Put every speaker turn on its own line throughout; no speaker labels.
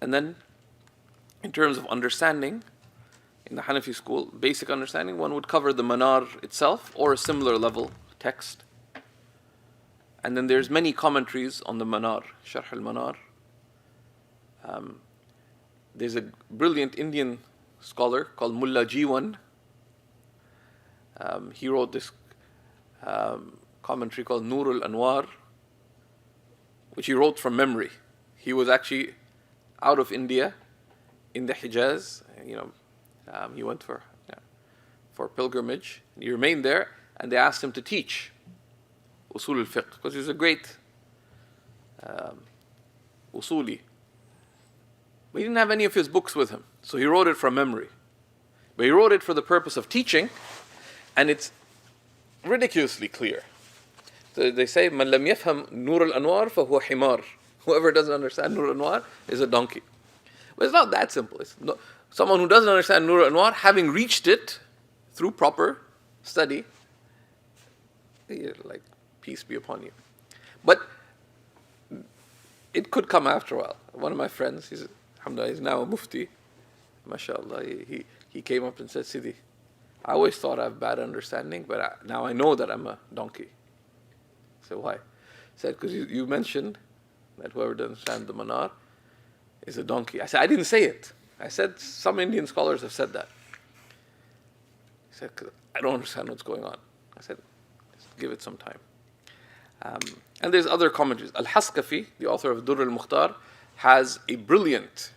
And then, in terms of understanding, in the Hanafi school, basic understanding, one would cover the Manar itself or a similar level text. And then there's many commentaries on the Manar, Sharh al-Manar. There's a brilliant Indian scholar called Mullah Jiwan. He wrote this commentary called Nur al-Anwar, which he wrote from memory. He was actually out of India, in the Hijaz. He went for pilgrimage. He remained there, and they asked him to teach Usul al-Fiqh, because he was a great Usuli. But he didn't have any of his books with him, so he wrote it from memory. But he wrote it for the purpose of teaching, and it's ridiculously clear. So they say, "Man lam yafham Nur al-Anwar fahuwa himar." Whoever doesn't understand Nur al-Anwar is a donkey. But it's not that simple. Someone who doesn't understand Nur al-Anwar, having reached it through proper study, like, peace be upon you. But it could come after a while. One of my friends, he's now a mufti, mashallah, he came up and said, "Sidi, I always thought I have bad understanding, but now I know that I'm a donkey." I said, "Why?" He said, "Because you mentioned that whoever doesn't understand the Manar is a donkey." I said, "I didn't say it. I said some Indian scholars have said that." He said, "'Cause I don't understand what's going on." I said, "Just give it some time." And there's other commentaries. Al-Haskafi, the author of Durr al-Mukhtar, has a brilliant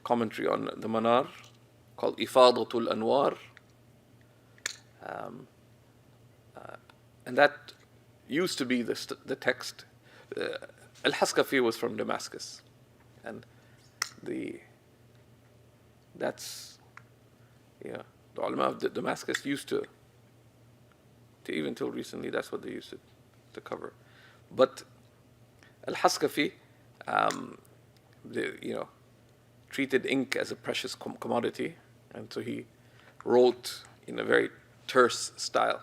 commentary on the Manar called Ifadatul Anwar. And that used to be the text. Al-Haskafi was from Damascus. And the ulama of Damascus used to even till recently, that's what they used to cover. But Al-Haskafi, treated ink as a precious commodity, and so he wrote in a very terse style.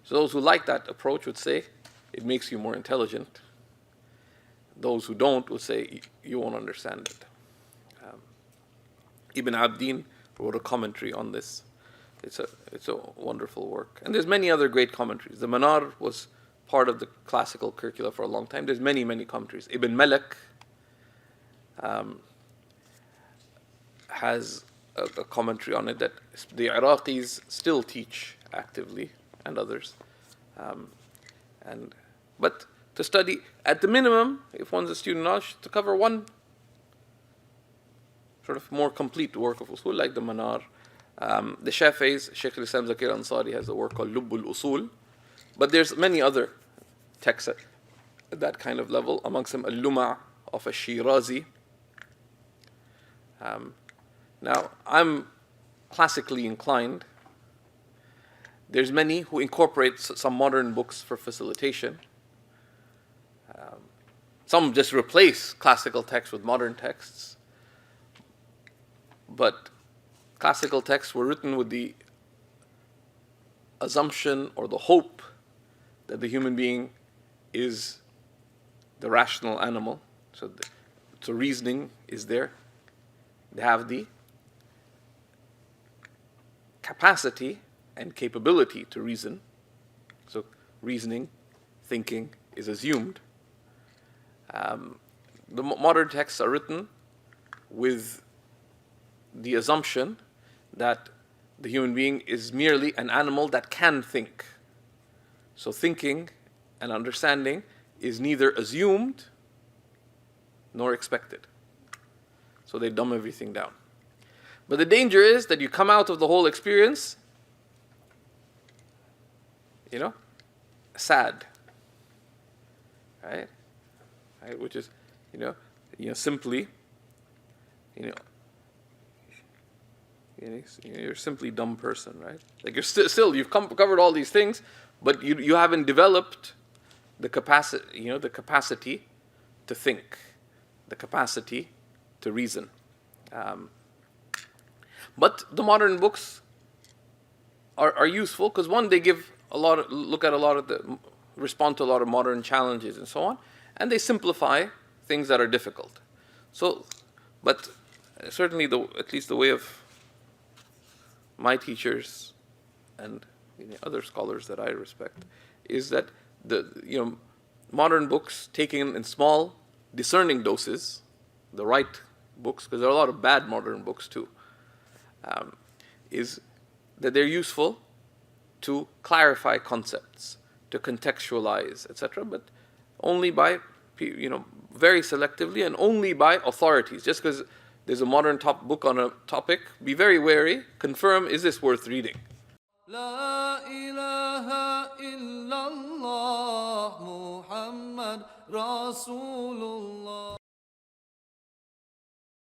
So those who like that approach would say it makes you more intelligent. Those who don't would say you won't understand it. Ibn Abdin wrote a commentary on this. It's a wonderful work. And there's many other great commentaries. The Manar was part of the classical curricula for a long time. There's many, many commentaries. Ibn Malik has a commentary on it that the Iraqis still teach actively, and others. But to study, at the minimum, if one's a student knowledge, to cover one sort of more complete work of usul, like the Manar. The Shafi'is, Shaykh al-Islam Zakir Ansari has a work called Lubbul Usul. But there's many other texts at that kind of level, amongst them Al-Luma' of Ash-Shirazi. Now, I'm classically inclined. There's many who incorporate some modern books for facilitation. Some just replace classical texts with modern texts. But classical texts were written with the assumption or the hope that the human being is the rational animal. So reasoning is there. They have the capacity and capability to reason. So reasoning, thinking is assumed. The modern texts are written with the assumption that the human being is merely an animal that can think. So thinking and understanding is neither assumed nor expected. So they dumb everything down. But the danger is that you come out of the whole experience, sad. Right? Which is, simply, you're simply a dumb person, right? Like you're still you've covered all these things, but you haven't developed the capacity, the capacity to think, the capacity to reason. But the modern books are useful because one, they give respond to a lot of modern challenges and so on, and they simplify things that are difficult. So, but certainly at least the way of my teachers and other scholars that I respect is that the modern books taken in small discerning doses, the right books, because there are a lot of bad modern books too, is that they're useful to clarify concepts, to contextualize, etc., but only by very selectively and only by authorities. Just because there's a modern top book on a topic, be very wary, confirm, is this worth reading?
لا إله إلا الله محمد رسول الله